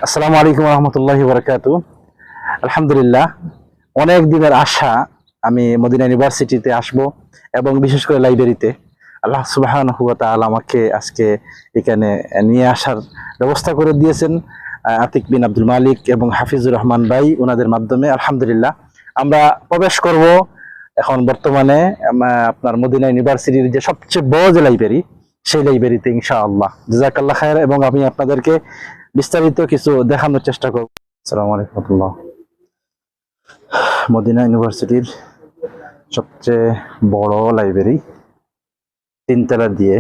আসসালামু আলাইকুম রহমতুল্লাহি বারাকাতু। আলহামদুলিল্লাহ, অনেক দিনের আশা আমি মদিনা ইউনিভার্সিটিতে আসব এবং বিশেষ করে লাইব্রেরিতে। আল্লাহ সুবহানাহু ওয়া তাআলা আমাকে আজকে এখানে নিয়ে আসার ব্যবস্থা করে দিয়েছেন আতিক বিন আব্দুল মালিক এবং হাফিজুর রহমান ভাই, ওনাদের মাধ্যমে আলহামদুলিল্লাহ আমরা প্রবেশ করব এখন বর্তমানে আপনার মদিনা ইউনিভার্সিটির যে সবচেয়ে বড় যে লাইব্রেরি, সেই লাইব্রেরিতে ইনশাআল্লাহ। জাযাকাল্লাহ খায়র। এবং আমি আপনাদেরকে বিস্তারিত কিছু দেখানোর চেষ্টা করব। আসসালামু আলাইকুম ওয়া রাহমাতুল্লাহ। মদিনা ইউনিভার্সিটির সবচেয়ে বড় লাইব্রেরি, তিনতলা দিয়ে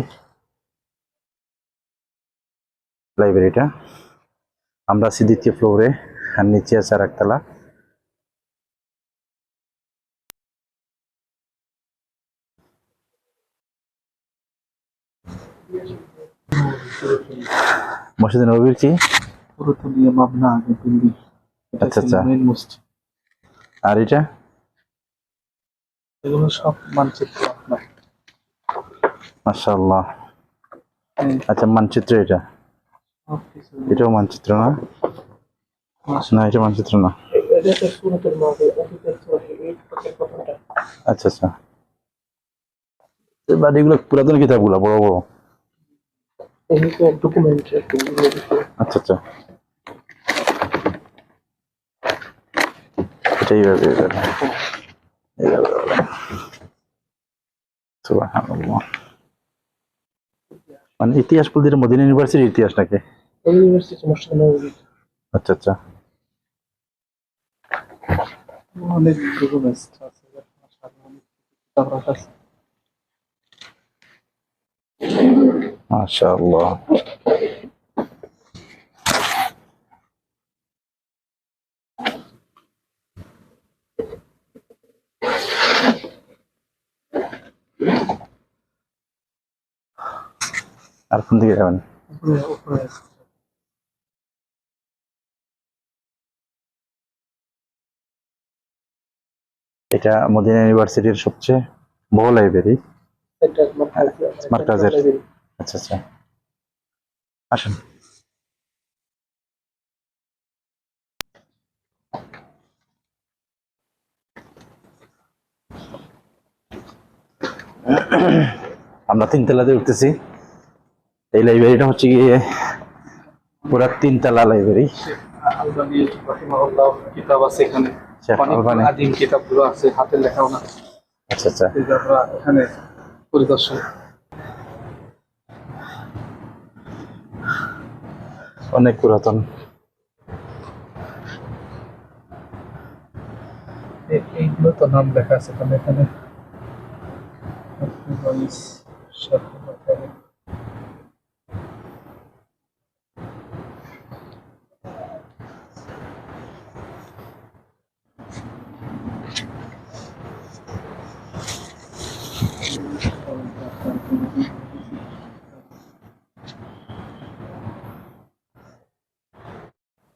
লাইব্রেরিটা। আমরা আছি দ্বিতীয় ফ্লোরে, আর নিচে আছে আর একতলা। মসজিদ নববীর কি পুরাতনীয় মাবনা আগে বিল্ডিং। আচ্ছা আচ্ছা। মেইন মসজিদ। আর এটা এগুলো সব মানচিত্র আপনার। মাশাআল্লাহ। আচ্ছা, মানচিত্র এটা, এটাও মানচিত্র না? না, এটা মানচিত্র না। আচ্ছা আচ্ছা। বাট এগুলো পুরাতন কিতাবগুলো বড় বড়। আচ্ছা আচ্ছা, এটাই সুবহানাল্লাহ। মানে ইতিহাস বলতে মদিনা ইউনিভার্সিটির ইতিহাস নাকি? আচ্ছা আচ্ছা। অনেক ডকুমেন্টস আছে, মাশাআল্লাহ। আর কোন দিকে যাবেন? এটা মদিনা ইউনিভার্সিটির সবচেয়ে বড় লাইব্রেরি, মার্কাজের। আচ্ছা আচ্ছা, আসুন। আমরা তিনতলাতে উঠতেছি। এই লাইব্রেরিটা হচ্ছে গিয়ে পুরা তিনতলা লাইব্রেরি। কিতাব আছে এখানে, আদিম কিতাবগুলো আছে, হাতের লেখাও না। আচ্ছা আচ্ছা। এখানে পরিদর্শন অনেক পুরাতন। এইগুলো তো নাম লেখা আছে তাহলে এখানে।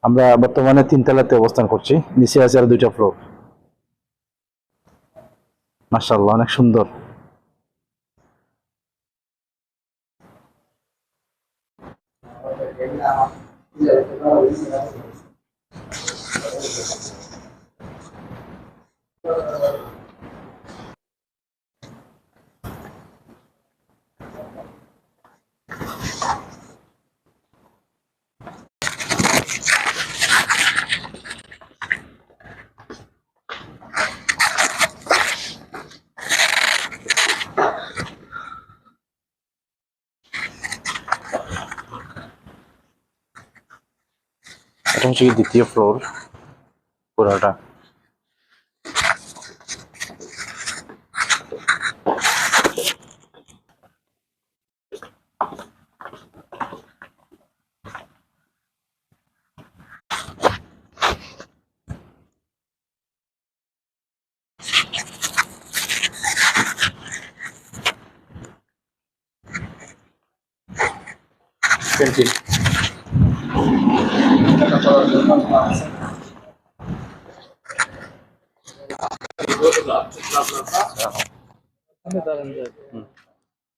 আমরা বর্তমানে তিনতলাতে অবস্থান করছি, নিচে আছে আর দুইটা ফ্লোর। মাশাআল্লাহ, অনেক সুন্দর। এটা হচ্ছে দ্বিতীয় ফ্লোর পুরাটা।